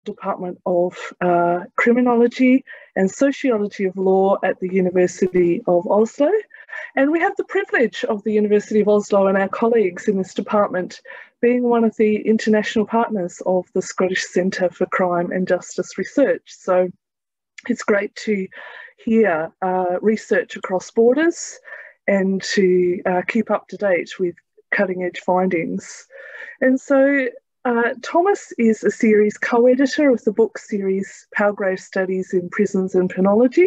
Department of Criminology and Sociology of Law at the University of Oslo. And we have the privilege of the University of Oslo and our colleagues in this department being one of the international partners of the Scottish Centre for Crime and Justice Research. So it's great to hear research across borders and to keep up to date with cutting edge findings. And so Thomas is a series co-editor of the book series Palgrave Studies in Prisons and Penology.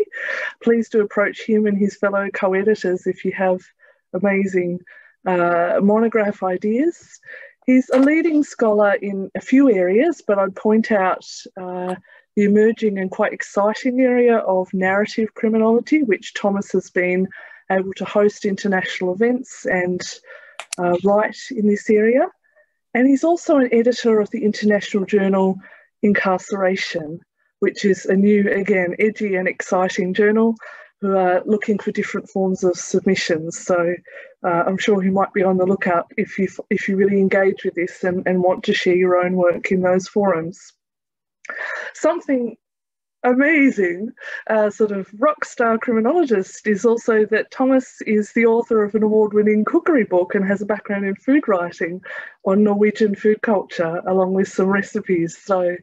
Please do approach him and his fellow co-editors if you have amazing monograph ideas. He's a leading scholar in a few areas, but I'd point out the emerging and quite exciting area of narrative criminology, which Thomas has been able to host international events and write in this area. And he's also an editor of the international journal Incarceration, which is a new, again, edgy and exciting journal who are looking for different forms of submissions. So I'm sure he might be on the lookout if you really engage with this and want to share your own work in those forums. Something amazing, sort of rock star criminologist, is also that Thomas is the author of an award-winning cookery book and has a background in food writing on Norwegian food culture, along with some recipes. So,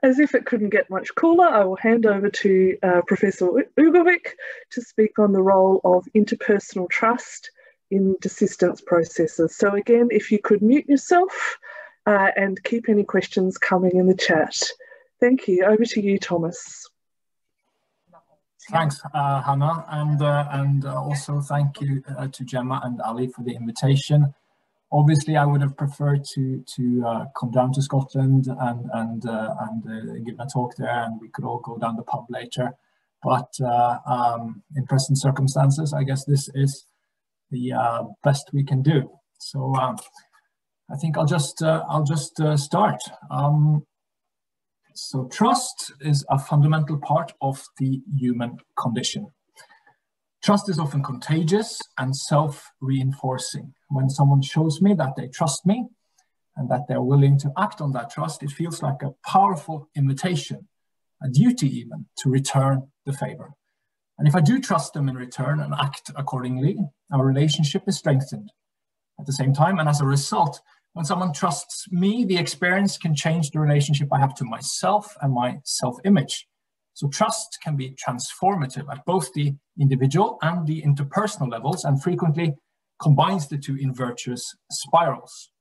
as if it couldn't get much cooler, I will hand over to Professor Ugelvik to speak on the role of interpersonal trust in desistance processes. So again, if you could mute yourself and keep any questions coming in the chat. Thank you. Over to you, Thomas. Thanks, Hannah, and also thank you to Gemma and Ali for the invitation. Obviously, I would have preferred to come down to Scotland and give a talk there, and we could all go down the pub later. But in present circumstances, I guess this is the best we can do. So I think I'll just start. So trust is a fundamental part of the human condition. Trust is often contagious and self-reinforcing. When someone shows me that they trust me and that they're willing to act on that trust, it feels like a powerful invitation, a duty even, to return the favor. And if I do trust them in return and act accordingly, our relationship is strengthened. At the same time, and as a result, when someone trusts me, the experience can change the relationship I have to myself and my self-image. So trust can be transformative at both the individual and the interpersonal levels, and frequently combines the two in virtuous spirals.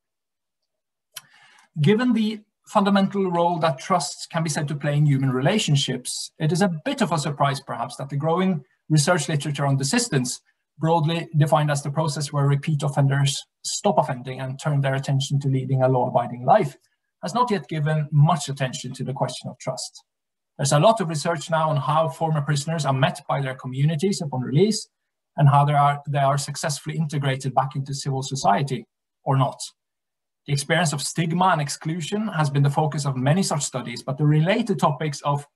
Given the fundamental role that trust can be said to play in human relationships, it is a bit of a surprise, perhaps, that the growing research literature on desistance, broadly defined as the process where repeat offenders stop offending and turn their attention to leading a law-abiding life, has not yet given much attention to the question of trust. There's a lot of research now on how former prisoners are met by their communities upon release and how they are successfully integrated back into civil society or not. The experience of stigma and exclusion has been the focus of many such studies, but the related topics of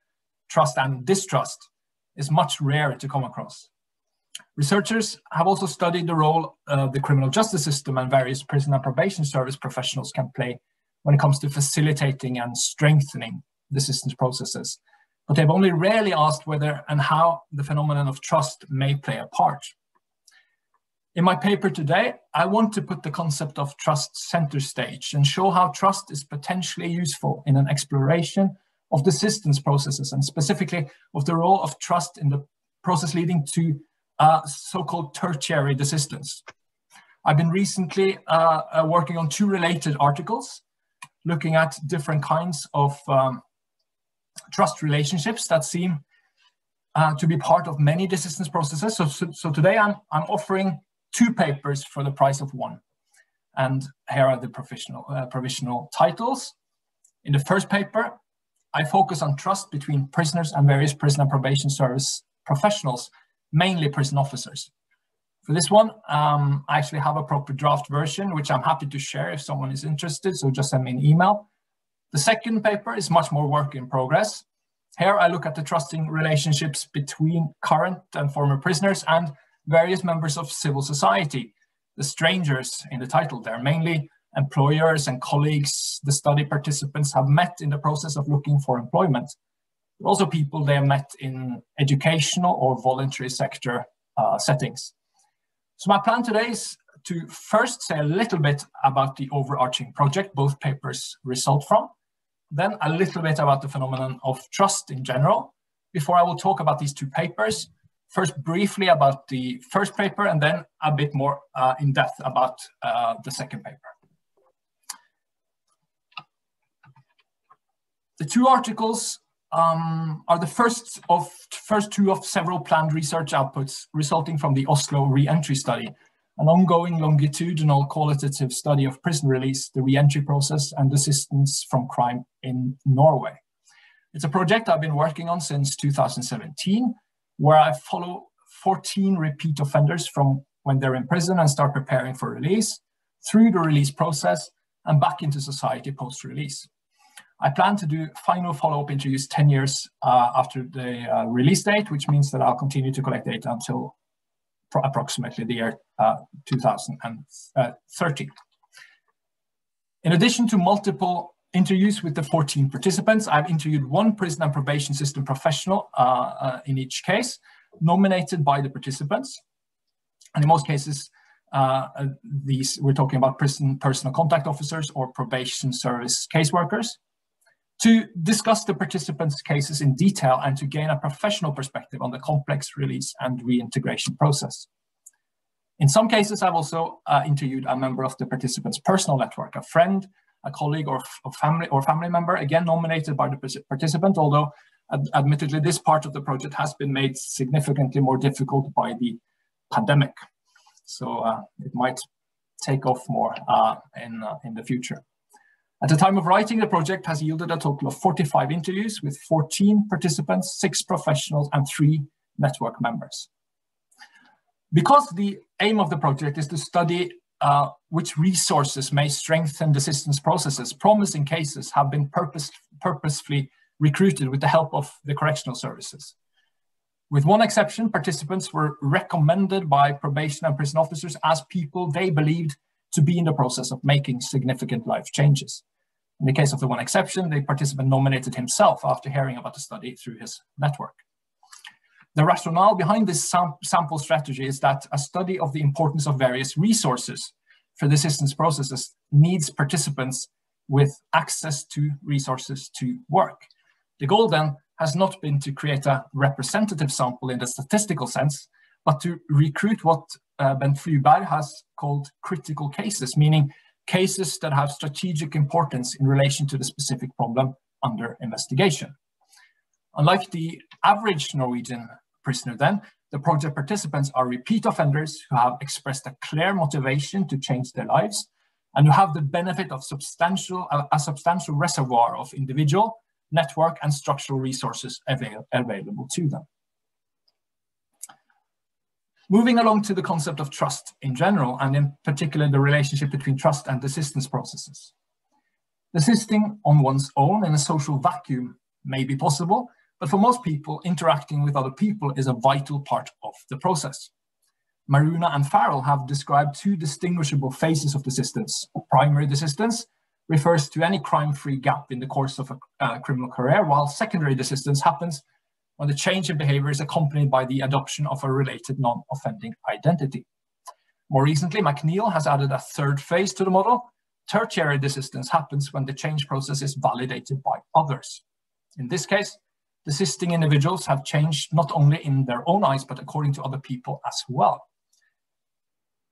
trust and distrust is much rarer to come across. Researchers have also studied the role the criminal justice system and various prison and probation service professionals can play when it comes to facilitating and strengthening desistance processes. But they've only rarely asked whether and how the phenomenon of trust may play a part. In my paper today, I want to put the concept of trust center stage and show how trust is potentially useful in an exploration of desistance processes, and specifically of the role of trust in the process leading to so-called tertiary desistance. I've been recently working on two related articles looking at different kinds of trust relationships that seem to be part of many desistance processes. So today I'm offering two papers for the price of one. And here are the provisional titles. In the first paper, I focus on trust between prisoners and various prison and probation service professionals, mainly prison officers. For this one, I actually have a proper draft version, which I'm happy to share if someone is interested, so just send me an email. The second paper is much more work in progress. Here I look at the trusting relationships between current and former prisoners and various members of civil society. The strangers in the title there, mainly employers and colleagues the study participants have met in the process of looking for employment, but also people they have met in educational or voluntary sector settings. So my plan today is to first say a little bit about the overarching project both papers result from, then a little bit about the phenomenon of trust in general, before I will talk about these two papers, first briefly about the first paper, and then a bit more in depth about the second paper. The two articles are the first two of several planned research outputs resulting from the Oslo re-entry study, an ongoing longitudinal qualitative study of prison release, the re-entry process, and desistance from crime in Norway. It's a project I've been working on since 2017, where I follow 14 repeat offenders from when they're in prison and start preparing for release, through the release process, and back into society post-release. I plan to do final follow-up interviews 10 years after the release date, which means that I'll continue to collect data until approximately the year 2030. In addition to multiple interviews with the 14 participants, I've interviewed one prison and probation system professional in each case, nominated by the participants. And in most cases, we're talking about prison personal contact officers or probation service caseworkers, to discuss the participants' cases in detail and to gain a professional perspective on the complex release and reintegration process. In some cases, I've also interviewed a member of the participants' personal network, a friend, a colleague, or family member, again nominated by the participant, although admittedly this part of the project has been made significantly more difficult by the pandemic. So it might take off more in the future. At the time of writing, the project has yielded a total of 45 interviews with 14 participants, 6 professionals, and 3 network members. Because the aim of the project is to study which resources may strengthen desistance processes, promising cases have been purposefully recruited with the help of the correctional services. With one exception, participants were recommended by probation and prison officers as people they believed to be in the process of making significant life changes. In the case of the one exception, the participant nominated himself after hearing about the study through his network. The rationale behind this sample strategy is that a study of the importance of various resources for the desistance processes needs participants with access to resources to work. The goal then has not been to create a representative sample in the statistical sense, but to recruit what Bent Flyberg has called critical cases, meaning cases that have strategic importance in relation to the specific problem under investigation. Unlike the average Norwegian prisoner then, the project participants are repeat offenders who have expressed a clear motivation to change their lives and who have the benefit of a substantial reservoir of individual, network, and structural resources available to them. Moving along to the concept of trust in general, and in particular the relationship between trust and desistance processes. Desisting on one's own in a social vacuum may be possible, but for most people, interacting with other people is a vital part of the process. Maruna and Farrell have described 2 distinguishable phases of desistance. Primary desistance refers to any crime-free gap in the course of a criminal career, while secondary desistance happens when the change in behavior is accompanied by the adoption of a related non-offending identity. More recently, McNeil has added a 3rd phase to the model. Tertiary desistance happens when the change process is validated by others. In this case, desisting individuals have changed not only in their own eyes, but according to other people as well.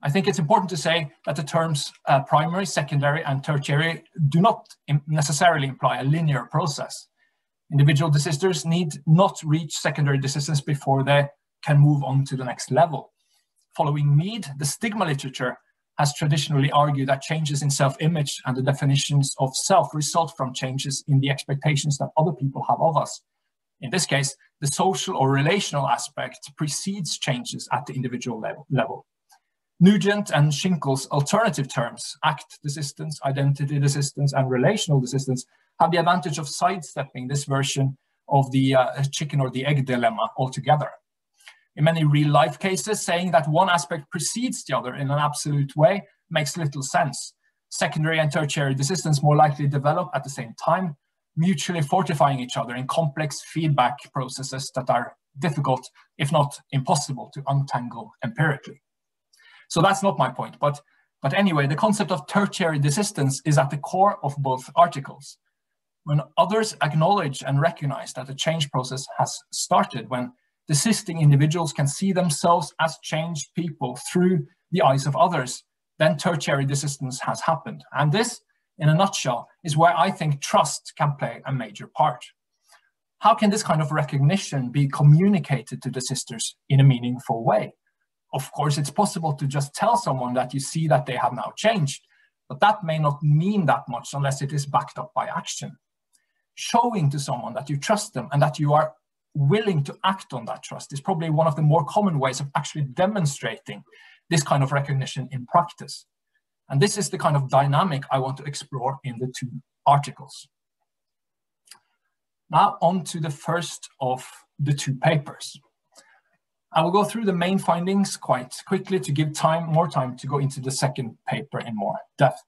I think it's important to say that the terms primary, secondary, and tertiary do not necessarily imply a linear process. Individual desisters need not reach secondary desistance before they can move on to the next level. Following Mead, the stigma literature has traditionally argued that changes in self-image and the definitions of self result from changes in the expectations that other people have of us. In this case, the social or relational aspect precedes changes at the individual level. Nugent and Schinkel's alternative terms, act desistance, identity desistance, and relational desistance, have the advantage of sidestepping this version of the chicken or the egg dilemma altogether. In many real-life cases, saying that one aspect precedes the other in an absolute way makes little sense. Secondary and tertiary desistance more likely develop at the same time, mutually fortifying each other in complex feedback processes that are difficult, if not impossible, to untangle empirically. So that's not my point, but anyway, the concept of tertiary desistance is at the core of both articles. When others acknowledge and recognize that a change process has started, when desisting individuals can see themselves as changed people through the eyes of others, then tertiary desistance has happened. And this, in a nutshell, is where I think trust can play a major part. How can this kind of recognition be communicated to desisters in a meaningful way? Of course, it's possible to just tell someone that you see that they have now changed, but that may not mean that much unless it is backed up by action. Showing to someone that you trust them and that you are willing to act on that trust is probably one of the more common ways of actually demonstrating this kind of recognition in practice. And this is the kind of dynamic I want to explore in the two articles. Now on to the first of the two papers. I will go through the main findings quite quickly to give more time to go into the second paper in more depth.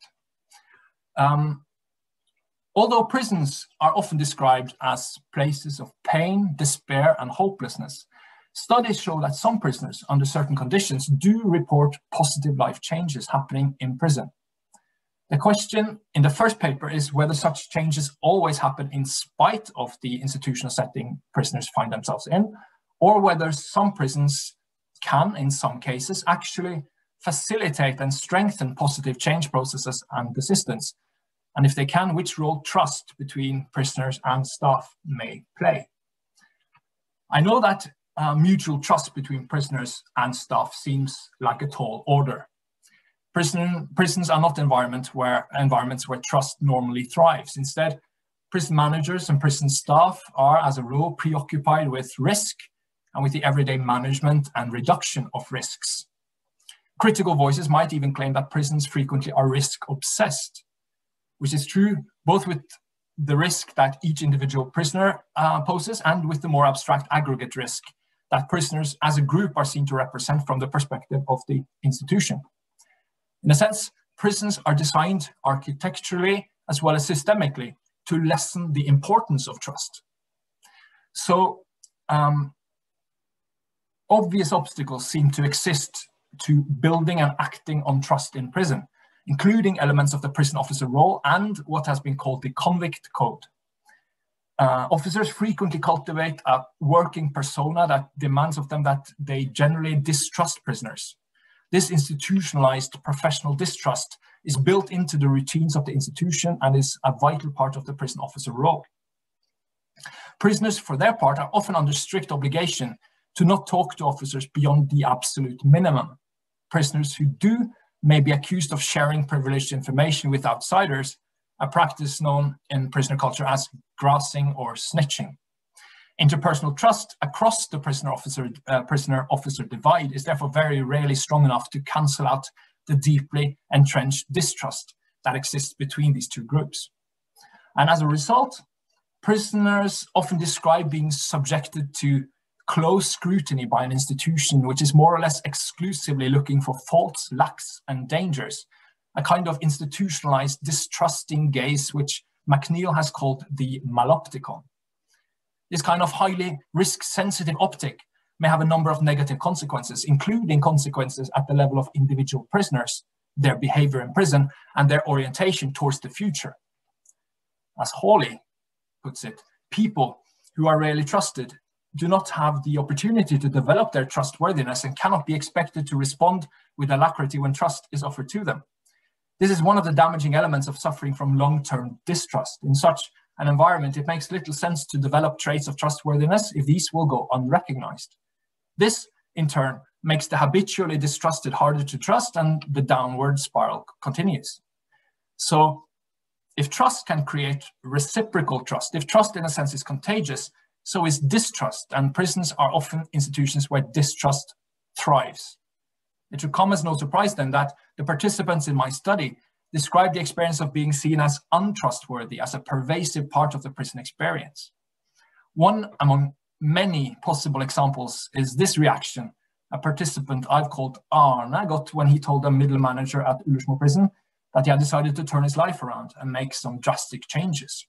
Although prisons are often described as places of pain, despair, and hopelessness, studies show that some prisoners under certain conditions do report positive life changes happening in prison. The question in the first paper is whether such changes always happen in spite of the institutional setting prisoners find themselves in, or whether some prisons can, in some cases, actually facilitate and strengthen positive change processes and desistance. And if they can, which role trust between prisoners and staff may play. I know that mutual trust between prisoners and staff seems like a tall order. Prisons are not environments where trust normally thrives. Instead, prison managers and prison staff are, as a rule, preoccupied with risk and with the everyday management and reduction of risks. Critical voices might even claim that prisons frequently are risk-obsessed, which is true both with the risk that each individual prisoner poses and with the more abstract aggregate risk that prisoners as a group are seen to represent from the perspective of the institution. In a sense, prisons are designed architecturally as well as systemically to lessen the importance of trust. So obvious obstacles seem to exist to building and acting on trust in prison, including elements of the prison officer role and what has been called the convict code. Officers frequently cultivate a working persona that demands of them that they generally distrust prisoners. This institutionalized professional distrust is built into the routines of the institution and is a vital part of the prison officer role. Prisoners, for their part, are often under strict obligation to not talk to officers beyond the absolute minimum. Prisoners who do may be accused of sharing privileged information with outsiders, a practice known in prisoner culture as grassing or snitching. Interpersonal trust across the prisoner-officer divide is therefore very rarely strong enough to cancel out the deeply entrenched distrust that exists between these two groups. And as a result, prisoners often describe being subjected to close scrutiny by an institution which is more or less exclusively looking for faults, lacks, and dangers, a kind of institutionalized distrusting gaze which McNeill has called the malopticon. This kind of highly risk-sensitive optic may have a number of negative consequences, including consequences at the level of individual prisoners, their behavior in prison, and their orientation towards the future. As Hawley puts it, people who are rarely trusted do not have the opportunity to develop their trustworthiness and cannot be expected to respond with alacrity when trust is offered to them. This is one of the damaging elements of suffering from long-term distrust. In such an environment, it makes little sense to develop traits of trustworthiness if these will go unrecognized. This, in turn, makes the habitually distrusted harder to trust, and the downward spiral continues. So, if trust can create reciprocal trust, if trust in a sense is contagious, so is distrust, and prisons are often institutions where distrust thrives. It should come as no surprise then that the participants in my study describe the experience of being seen as untrustworthy as a pervasive part of the prison experience. One among many possible examples is this reaction a participant I've called Arne got when he told a middle manager at Ullersmo prison that he had decided to turn his life around and make some drastic changes.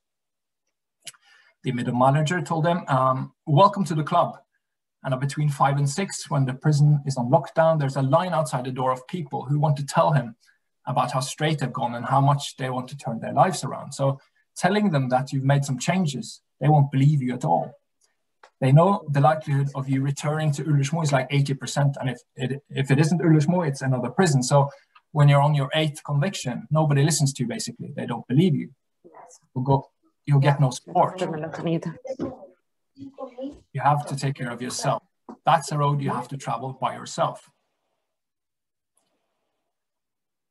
The middle manager told him, welcome to the club. And between 5 and 6, when the prison is on lockdown, there's a line outside the door of people who want to tell him about how straight they've gone and how much they want to turn their lives around. So telling them that you've made some changes, they won't believe you at all. They know the likelihood of you returning to Ullersmo is like 80%. And if it isn't Ullersmo, it's another prison. So when you're on your 8th conviction, nobody listens to you, basically. They don't believe you. You'll get no support. You have to take care of yourself. That's a road you have to travel by yourself.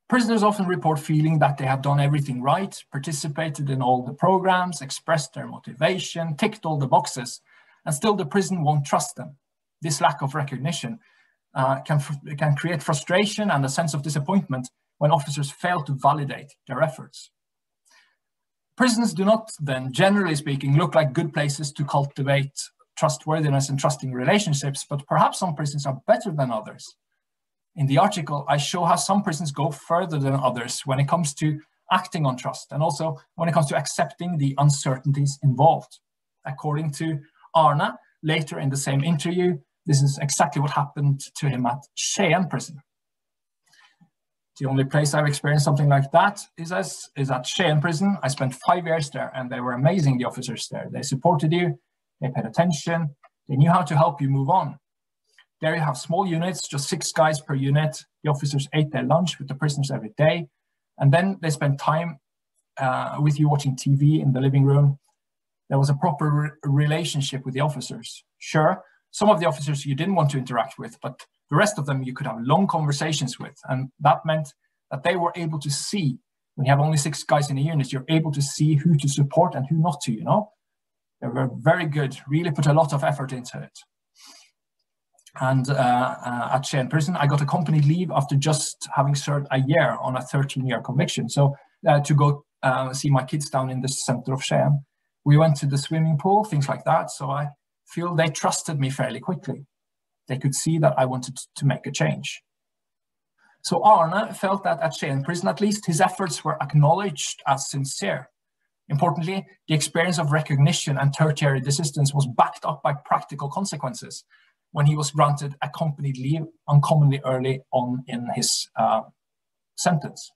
Prisoners often report feeling that they have done everything right, participated in all the programs, expressed their motivation, ticked all the boxes, and still the prison won't trust them. This lack of recognition can create frustration and a sense of disappointment when officers fail to validate their efforts. Prisons do not then, generally speaking, look like good places to cultivate trustworthiness and trusting relationships, but perhaps some prisons are better than others. In the article, I show how some prisons go further than others when it comes to acting on trust and also when it comes to accepting the uncertainties involved. According to Arne, later in the same interview, this is exactly what happened to him at Skien prison. The only place I've experienced something like that is at Skien prison. I spent 5 years there and they were amazing, the officers there. They supported you, they paid attention, they knew how to help you move on. There you have small units, just 6 guys per unit. The officers ate their lunch with the prisoners every day. And then they spent time with you watching TV in the living room. There was a proper relationship with the officers. Sure, some of the officers you didn't want to interact with, but the rest of them you could have long conversations with. And that meant that they were able to see, when you have only 6 guys in a unit, you're able to see who to support and who not to, you know? They were very good, really put a lot of effort into it. And at Skien prison, I got a company leave after just having served a year on a 13-year conviction. So to go see my kids down in the center of Skien. We went to the swimming pool, things like that. So I feel they trusted me fairly quickly. They could see that I wanted to make a change. So Arne felt that at Skien prison, at least, his efforts were acknowledged as sincere. Importantly, the experience of recognition and tertiary desistance was backed up by practical consequences when he was granted accompanied leave uncommonly early on in his sentence.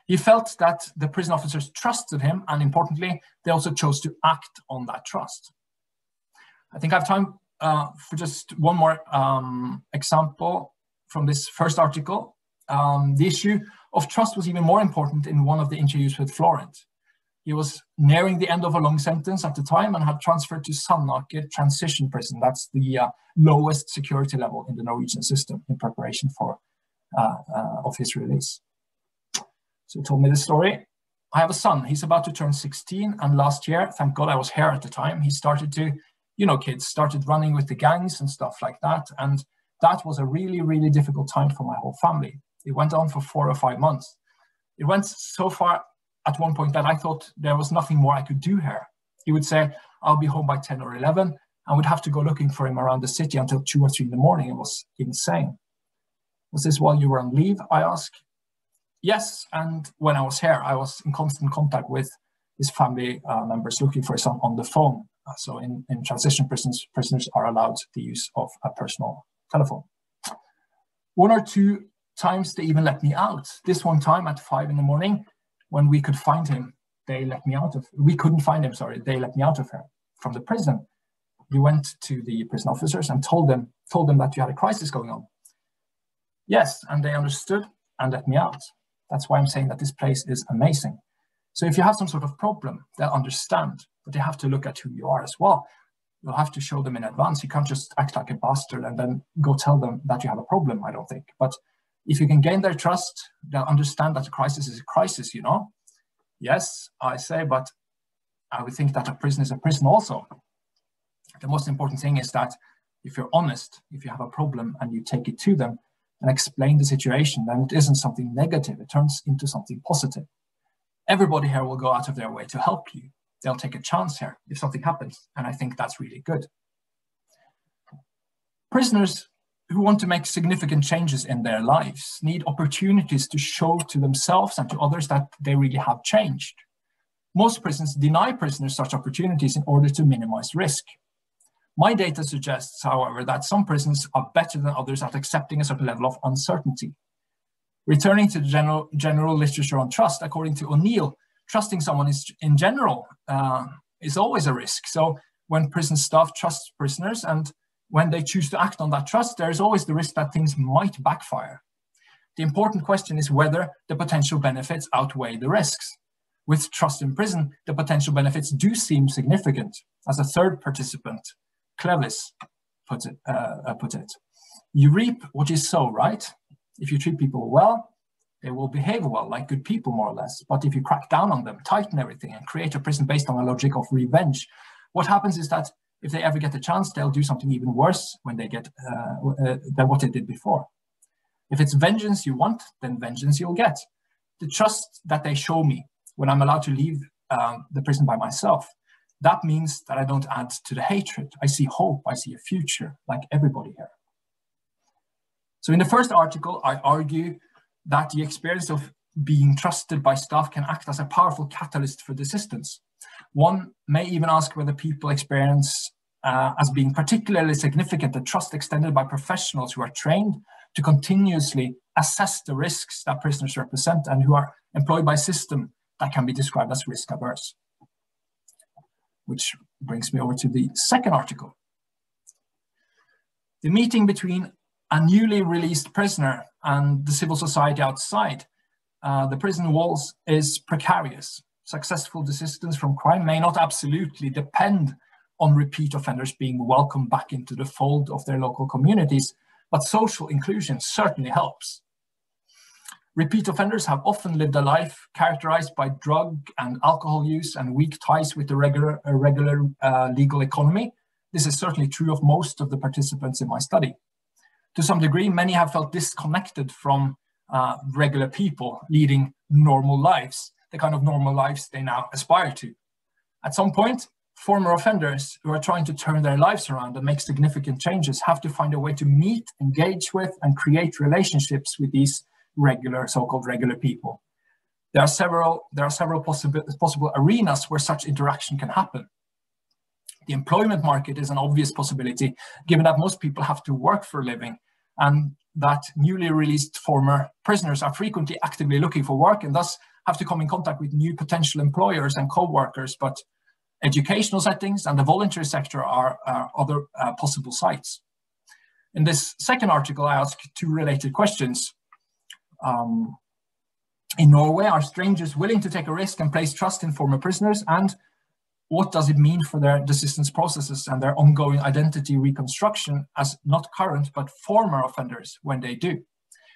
He felt that the prison officers trusted him, and importantly, they also chose to act on that trust. I think I have time for just one more example from this first article. The issue of trust was even more important in one of the interviews with Florent. He was nearing the end of a long sentence at the time and had transferred to Sandaker transition prison. That's the lowest security level in the Norwegian system in preparation for of his release. So he told me the story. I have a son, he's about to turn 16, and last year, thank God I was here at the time, he started to, you know, kids started running with the gangs and stuff like that. And that was a really, really difficult time for my whole family. It went on for 4 or 5 months. It went so far at one point that I thought there was nothing more I could do here. He would say, I'll be home by 10 or 11, and would have to go looking for him around the city until 2 or 3 in the morning. It was insane. Was this while you were on leave, I asked? Yes, and when I was here, I was in constant contact with his family members looking for his son on the phone. So in transition prisons, prisoners are allowed the use of a personal telephone. 1 or 2 times they even let me out. This one time at 5 in the morning, when we could find him, they let me out of, we couldn't find him, sorry, they let me out of here from the prison. We went to the prison officers and told them that you had a crisis going on. Yes, and they understood and let me out. That's why I'm saying that this place is amazing. So if you have some sort of problem, they'll understand, but they have to look at who you are as well. You'll have to show them in advance. You can't just act like a bastard and then go tell them that you have a problem, I don't think. But if you can gain their trust, they'll understand that a crisis is a crisis, you know? Yes, I say, but I would think that a prison is a prison also. The most important thing is that if you're honest, if you have a problem and you take it to them and explain the situation, then it isn't something negative. It turns into something positive. Everybody here will go out of their way to help you. They'll take a chance here if something happens. And I think that's really good. Prisoners who want to make significant changes in their lives need opportunities to show to themselves and to others that they really have changed. Most prisons deny prisoners such opportunities in order to minimize risk. My data suggests, however, that some prisons are better than others at accepting a certain level of uncertainty. Returning to the general literature on trust, according to O'Neill, trusting someone in general is always a risk. So when prison staff trust prisoners and when they choose to act on that trust, there is always the risk that things might backfire. The important question is whether the potential benefits outweigh the risks. With trust in prison, the potential benefits do seem significant. As a third participant, Clevis put it. You reap what you sow, right? If you treat people well, they will behave well, like good people, more or less. But if you crack down on them, tighten everything, and create a prison based on a logic of revenge, what happens is that if they ever get a chance, they'll do something even worse when they get than what they did before. If it's vengeance you want, then vengeance you'll get. The trust that they show me when I'm allowed to leave the prison by myself, that means that I don't add to the hatred. I see hope, I see a future, like everybody here. So in the first article, I argue that the experience of being trusted by staff can act as a powerful catalyst for desistance. One may even ask whether people experience as being particularly significant the trust extended by professionals who are trained to continuously assess the risks that prisoners represent and who are employed by a system that can be described as risk averse. Which brings me over to the second article. The meeting between a newly released prisoner and the civil society outside the prison walls is precarious. Successful desistance from crime may not absolutely depend on repeat offenders being welcomed back into the fold of their local communities, but social inclusion certainly helps. Repeat offenders have often lived a life characterized by drug and alcohol use and weak ties with the regular legal economy. This is certainly true of most of the participants in my study. To some degree, many have felt disconnected from regular people leading normal lives, the kind of normal lives they now aspire to. At some point, former offenders who are trying to turn their lives around and make significant changes have to find a way to meet, engage with, and create relationships with these so-called regular people. There are several possible arenas where such interaction can happen. The employment market is an obvious possibility, given that most people have to work for a living, and that newly released former prisoners are frequently actively looking for work and thus have to come in contact with new potential employers and co-workers, but educational settings and the voluntary sector are other possible sites. In this second article, I ask two related questions. In Norway, are strangers willing to take a risk and place trust in former prisoners? And what does it mean for their desistance processes and their ongoing identity reconstruction as not current but former offenders when they do?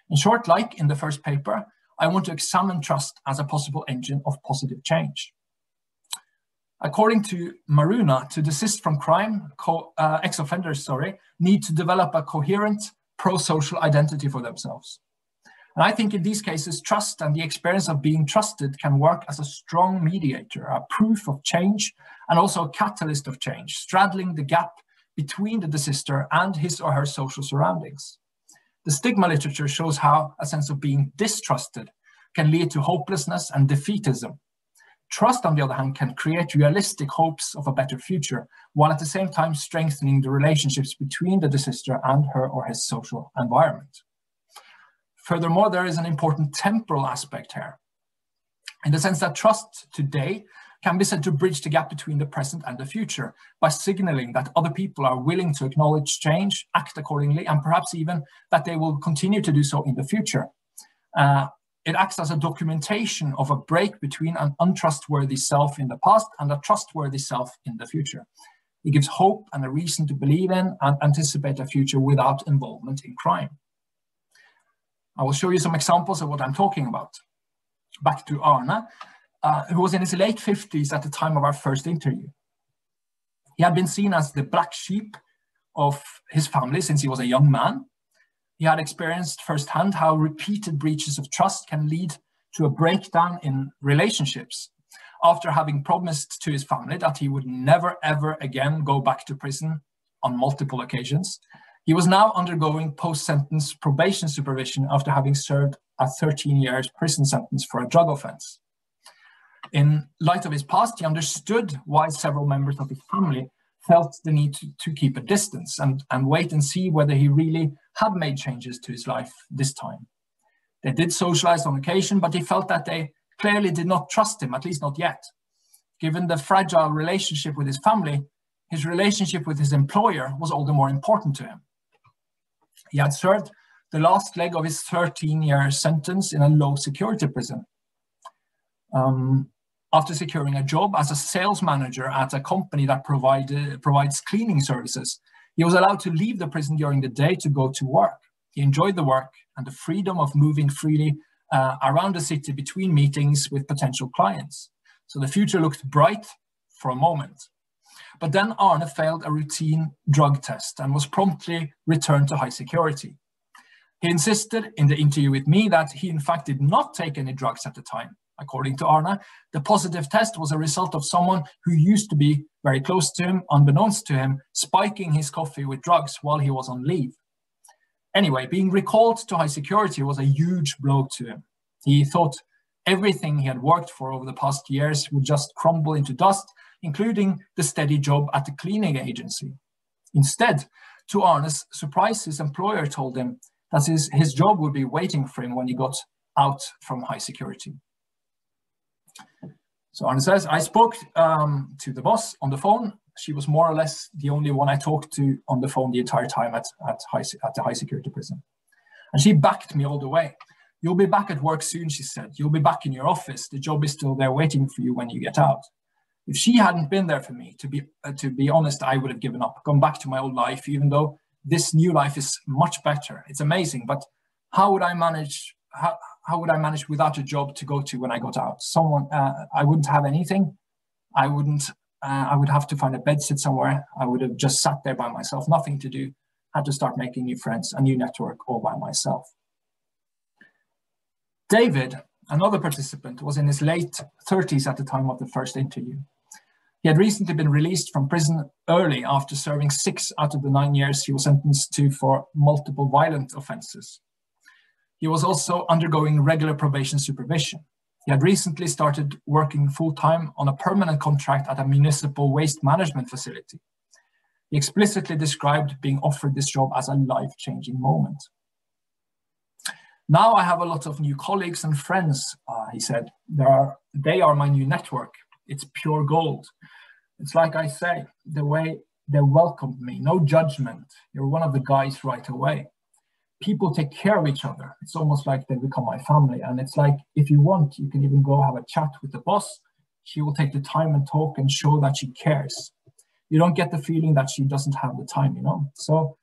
In short, like in the first paper, I want to examine trust as a possible engine of positive change. According to Maruna, to desist from crime, ex-offenders need to develop a coherent pro-social identity for themselves. And I think in these cases, trust and the experience of being trusted can work as a strong mediator, a proof of change, and also a catalyst of change, straddling the gap between the desister and his or her social surroundings. The stigma literature shows how a sense of being distrusted can lead to hopelessness and defeatism. Trust, on the other hand, can create realistic hopes of a better future, while at the same time strengthening the relationships between the desister and her or his social environment. Furthermore, there is an important temporal aspect here, in the sense that trust today can be said to bridge the gap between the present and the future by signaling that other people are willing to acknowledge change, act accordingly, and perhaps even that they will continue to do so in the future. It acts as a documentation of a break between an untrustworthy self in the past and a trustworthy self in the future. It gives hope and a reason to believe in and anticipate a future without involvement in crime. I will show you some examples of what I'm talking about. Back to Arne, who was in his late 50s at the time of our first interview. He had been seen as the black sheep of his family since he was a young man. He had experienced firsthand how repeated breaches of trust can lead to a breakdown in relationships. After having promised to his family that he would never, ever again go back to prison on multiple occasions, He was now undergoing post-sentence probation supervision after having served a 13 years prison sentence for a drug offense. In light of his past, he understood why several members of his family felt the need to keep a distance and wait and see whether he really had made changes to his life this time. They did socialize on occasion, but he felt that they clearly did not trust him, at least not yet. Given the fragile relationship with his family, his relationship with his employer was all the more important to him. He had served the last leg of his 13-year sentence in a low-security prison. After securing a job as a sales manager at a company that provides cleaning services, he was allowed to leave the prison during the day to go to work. He enjoyed the work and the freedom of moving freely around the city between meetings with potential clients. So the future looked bright for a moment. But then Arne failed a routine drug test and was promptly returned to high security. He insisted in the interview with me that he in fact did not take any drugs at the time. According to Arne, the positive test was a result of someone who used to be very close to him, unbeknownst to him, spiking his coffee with drugs while he was on leave. Anyway, being recalled to high security was a huge blow to him. He thought everything he had worked for over the past years would just crumble into dust, including the steady job at the cleaning agency. Instead, to Arne's surprise, his employer told him that his job would be waiting for him when he got out from high security. So Arne says, I spoke to the boss on the phone. She was more or less the only one I talked to on the phone the entire time at the high security prison. And she backed me all the way. You'll be back at work soon, she said. You'll be back in your office. The job is still there waiting for you when you get out. If she hadn't been there for me, to be honest, I would have given up, gone back to my old life, even though this new life is much better. It's amazing, but how would I manage? How would I manage without a job to go to when I got out? I wouldn't have anything. I would have to find a bedsit somewhere. I would have just sat there by myself, nothing to do, had to start making new friends, a new network all by myself. David, another participant, was in his late 30s at the time of the first interview. He had recently been released from prison early after serving 6 out of the 9 years he was sentenced to for multiple violent offenses. He was also undergoing regular probation supervision. He had recently started working full-time on a permanent contract at a municipal waste management facility. He explicitly described being offered this job as a life-changing moment. Now I have a lot of new colleagues and friends, he said. They are my new network. It's pure gold. It's like I say, the way they welcomed me, no judgment. You're one of the guys right away. People take care of each other. It's almost like they become my family. And it's like, if you want, you can even go have a chat with the boss. She will take the time and talk and show that she cares. You don't get the feeling that she doesn't have the time, you know? So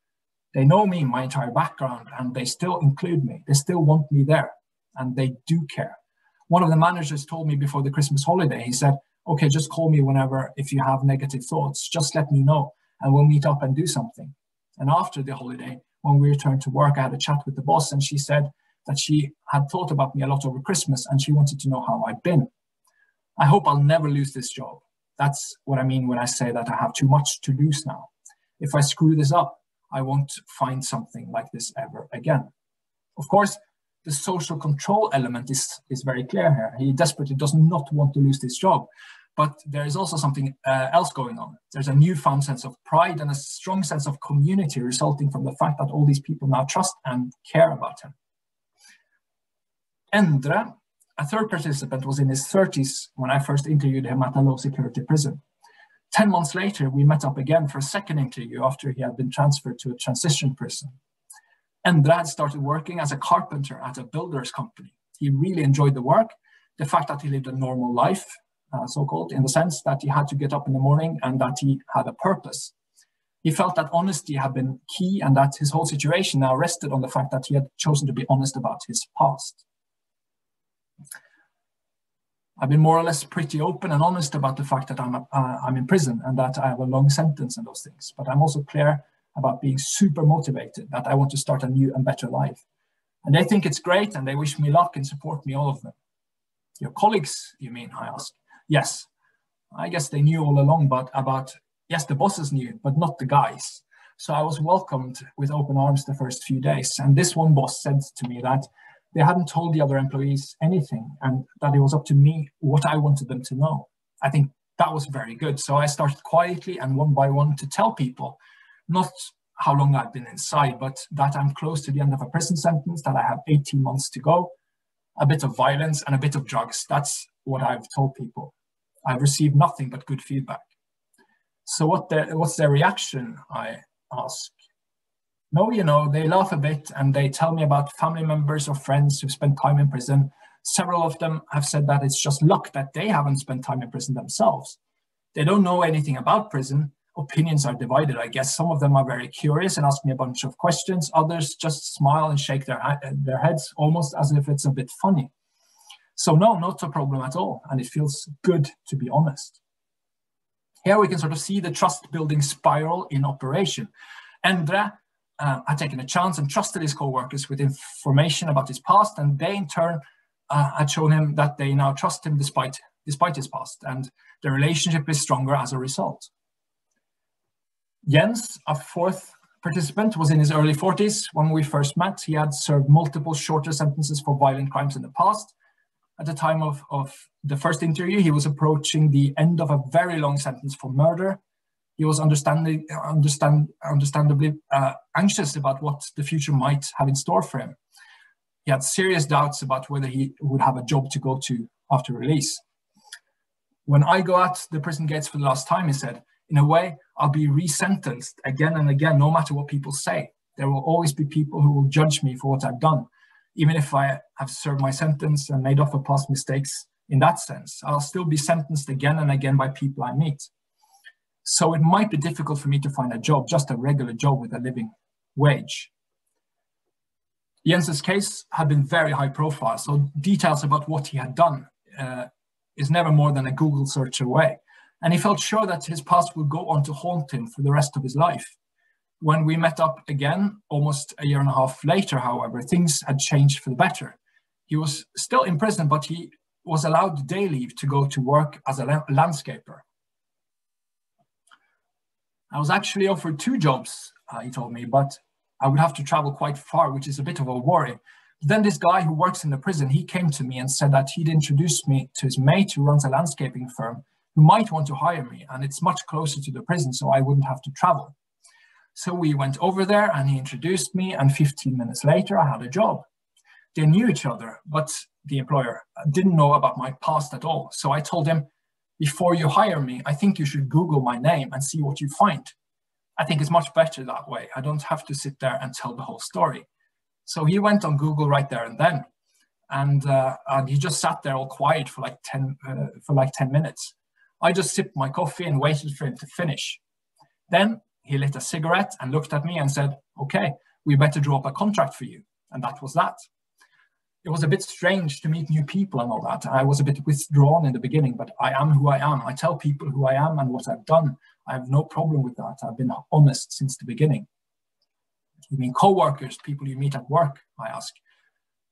they know me, my entire background, and they still include me. They still want me there, and they do care. One of the managers told me before the Christmas holiday, he said, okay, just call me whenever, if you have negative thoughts, just let me know, and we'll meet up and do something. And after the holiday, when we returned to work, I had a chat with the boss, and she said that she had thought about me a lot over Christmas, and she wanted to know how I'd been. I hope I'll never lose this job. That's what I mean when I say that I have too much to lose now. If I screw this up, I won't find something like this ever again. Of course, the social control element is very clear here. He desperately does not want to lose this job, but there is also something else going on. There's a newfound sense of pride and a strong sense of community resulting from the fact that all these people now trust and care about him. Endre, a third participant, was in his 30s when I first interviewed him at a low security prison. 10 months later, we met up again for a second interview after he had been transferred to a transition prison. Endre had started working as a carpenter at a builder's company. He really enjoyed the work, the fact that he lived a normal life, so-called, in the sense that he had to get up in the morning and that he had a purpose. He felt that honesty had been key and that his whole situation now rested on the fact that he had chosen to be honest about his past. I've been more or less pretty open and honest about the fact that I'm in prison and that I have a long sentence and those things, but I'm also clear about being super motivated, that I want to start a new and better life. And they think it's great and they wish me luck and support me, all of them. Your colleagues, you mean, I asked. Yes, I guess they knew all along, but yes, the bosses knew, but not the guys. So I was welcomed with open arms the first few days. And this one boss said to me that they hadn't told the other employees anything and that it was up to me what I wanted them to know. I think that was very good. So I started quietly and one by one to tell people, not how long I've been inside, but that I'm close to the end of a prison sentence, that I have 18 months to go, a bit of violence and a bit of drugs. That's what I've told people. I've received nothing but good feedback. So what's their reaction, I ask. No, you know, they laugh a bit and they tell me about family members or friends who've spent time in prison. Several of them have said that it's just luck that they haven't spent time in prison themselves. They don't know anything about prison. Opinions are divided, I guess. Some of them are very curious and ask me a bunch of questions. Others just smile and shake their heads almost as if it's a bit funny. So no, not a problem at all. And it feels good to be honest. Here we can sort of see the trust building spiral in operation. Endre had taken a chance and trusted his co-workers with information about his past, and they in turn had shown him that they now trust him despite his past, and the relationship is stronger as a result. Jens, a fourth participant, was in his early 40s when we first met. He had served multiple shorter sentences for violent crimes in the past. At the time of the first interview, he was approaching the end of a very long sentence for murder. He was understandably anxious about what the future might have in store for him. He had serious doubts about whether he would have a job to go to after release. When I go out the prison gates for the last time, he said, in a way, I'll be resentenced again and again, no matter what people say. There will always be people who will judge me for what I've done. Even if I have served my sentence and made up for past mistakes in that sense, I'll still be sentenced again and again by people I meet. So it might be difficult for me to find a job, just a regular job with a living wage. Jens's case had been very high profile, so details about what he had done is never more than a Google search away. And he felt sure that his past would go on to haunt him for the rest of his life. When we met up again, almost a year and a half later, however, things had changed for the better. He was still in prison, but he was allowed day leave to go to work as a landscaper. I was actually offered 2 jobs, he told me, but I would have to travel quite far, which is a bit of a worry. Then this guy who works in the prison, he came to me and said that he'd introduced me to his mate who runs a landscaping firm who might want to hire me, and it's much closer to the prison, so I wouldn't have to travel. So we went over there and he introduced me, and 15 minutes later I had a job. They knew each other, but the employer didn't know about my past at all. So I told him, before you hire me, I think you should Google my name and see what you find. I think it's much better that way. I don't have to sit there and tell the whole story. So he went on Google right there and then, and he just sat there all quiet for like 10 minutes. I just sipped my coffee and waited for him to finish. Then he lit a cigarette and looked at me and said, okay, we better draw up a contract for you. And that was that. It was a bit strange to meet new people and all that. I was a bit withdrawn in the beginning, but I am who I am. I tell people who I am and what I've done. I have no problem with that. I've been honest since the beginning. You mean co-workers, people you meet at work? I ask.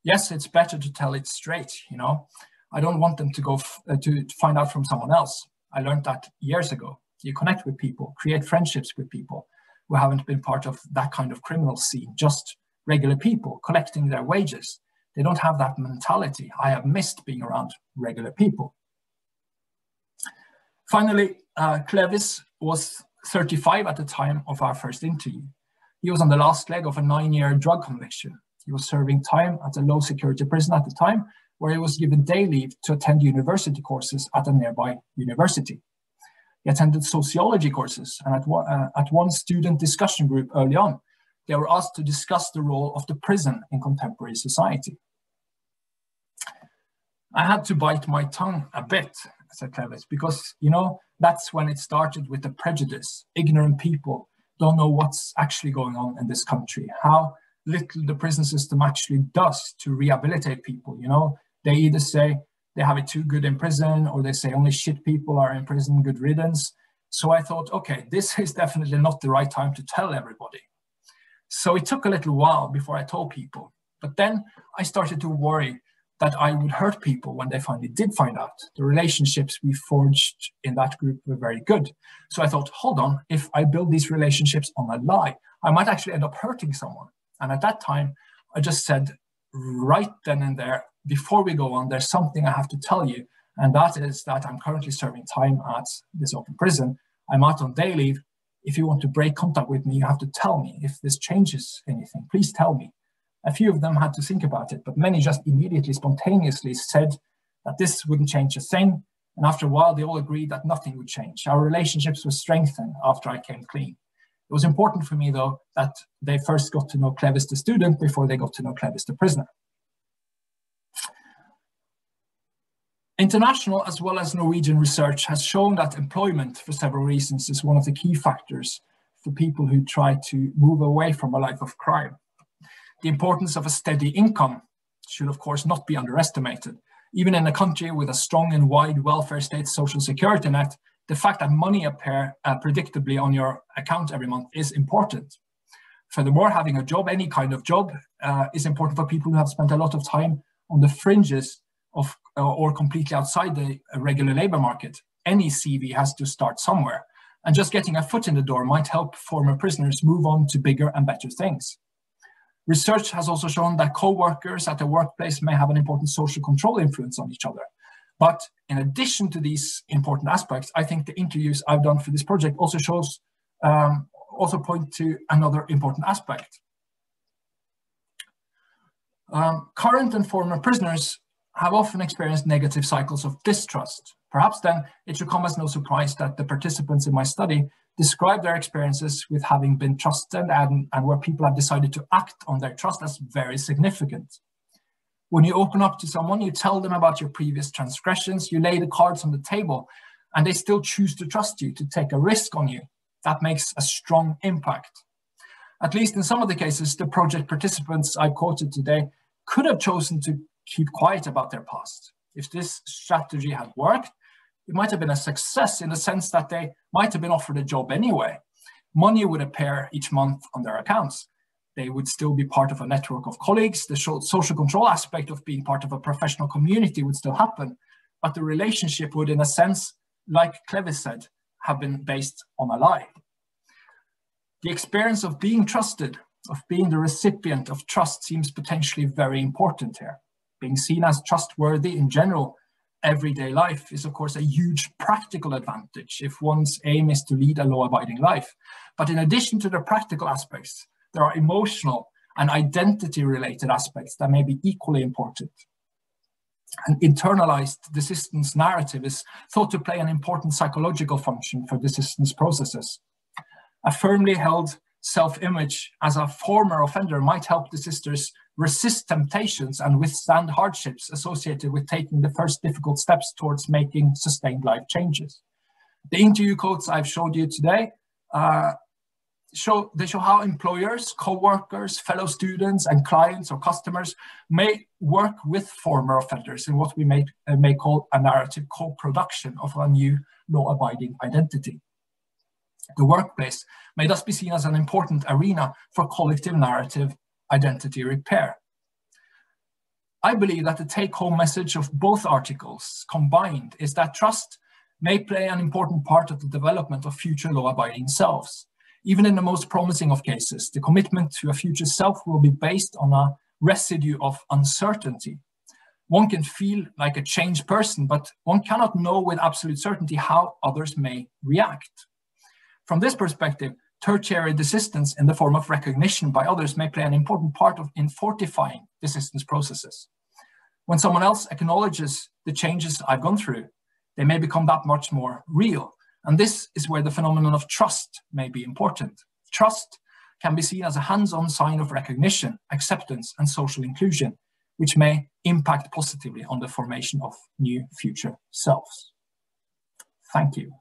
Yes, it's better to tell it straight, you know. I don't want them to go to find out from someone else. I learned that years ago. You connect with people, create friendships with people who haven't been part of that kind of criminal scene, just regular people collecting their wages. They don't have that mentality. I have missed being around regular people. Finally, Clevis was 35 at the time of our first interview. He was on the last leg of a 9-year drug conviction. He was serving time at a low security prison at the time, where he was given day leave to attend university courses at a nearby university. He attended sociology courses, and at one student discussion group early on, they were asked to discuss the role of the prison in contemporary society. I had to bite my tongue a bit, said Clevis, because, you know, that's when it started with the prejudice. Ignorant people don't know what's actually going on in this country, how little the prison system actually does to rehabilitate people, you know. They either say they have it too good in prison, or they say only shit people are in prison, good riddance. So I thought, okay, this is definitely not the right time to tell everybody. So it took a little while before I told people. But then I started to worry that I would hurt people when they finally did find out. The relationships we forged in that group were very good. So I thought, hold on, if I build these relationships on a lie, I might actually end up hurting someone. And at that time, I just said, right then and there, before we go on, there's something I have to tell you. And that is that I'm currently serving time at this open prison. I'm out on day leave. If you want to break contact with me, you have to tell me. If this changes anything, please tell me. A few of them had to think about it, but many just immediately, spontaneously said that this wouldn't change a thing. And after a while, they all agreed that nothing would change. Our relationships were strengthened after I came clean. It was important for me, though, that they first got to know Clevis the student before they got to know Clevis the prisoner. International as well as Norwegian research has shown that employment, for several reasons, is one of the key factors for people who try to move away from a life of crime. The importance of a steady income should, of course, not be underestimated. Even in a country with a strong and wide welfare state social security net, the fact that money appears predictably on your account every month is important. Furthermore, having a job, any kind of job, is important for people who have spent a lot of time on the fringes of or completely outside the regular labor market. Any CV has to start somewhere, and just getting a foot in the door might help former prisoners move on to bigger and better things. Research has also shown that co-workers at the workplace may have an important social control influence on each other. But in addition to these important aspects, I think the interviews I've done for this project also point to another important aspect. Current and former prisoners have often experienced negative cycles of distrust. Perhaps then it should come as no surprise that the participants in my study describe their experiences with having been trusted and where people have decided to act on their trust as very significant. When you open up to someone, you tell them about your previous transgressions, you lay the cards on the table, and they still choose to trust you, to take a risk on you. That makes a strong impact. At least in some of the cases, the project participants I quoted today could have chosen to keep quiet about their past. If this strategy had worked, it might have been a success in the sense that they might have been offered a job anyway. Money would appear each month on their accounts. They would still be part of a network of colleagues. The social control aspect of being part of a professional community would still happen, but the relationship would, in a sense, like Clevis said, have been based on a lie. The experience of being trusted, of being the recipient of trust, seems potentially very important here. Being seen as trustworthy in general everyday life is, of course, a huge practical advantage if one's aim is to lead a law-abiding life. But in addition to the practical aspects, there are emotional and identity-related aspects that may be equally important. An internalized desistance narrative is thought to play an important psychological function for desistance processes. A firmly held self-image as a former offender might help desisters resist temptations and withstand hardships associated with taking the first difficult steps towards making sustained life changes. The interview quotes I've showed you today show how employers, co-workers, fellow students, and clients or customers may work with former offenders in what we may call a narrative co-production of a new law-abiding identity. The workplace may thus be seen as an important arena for collective narrative identity repair. I believe that the take-home message of both articles combined is that trust may play an important part of the development of future law-abiding selves. Even in the most promising of cases, the commitment to a future self will be based on a residue of uncertainty. One can feel like a changed person, but one cannot know with absolute certainty how others may react. From this perspective, tertiary desistance in the form of recognition by others may play an important part in fortifying desistance processes. When someone else acknowledges the changes I've gone through, they may become that much more real. And this is where the phenomenon of trust may be important. Trust can be seen as a hands-on sign of recognition, acceptance, and social inclusion, which may impact positively on the formation of new future selves. Thank you.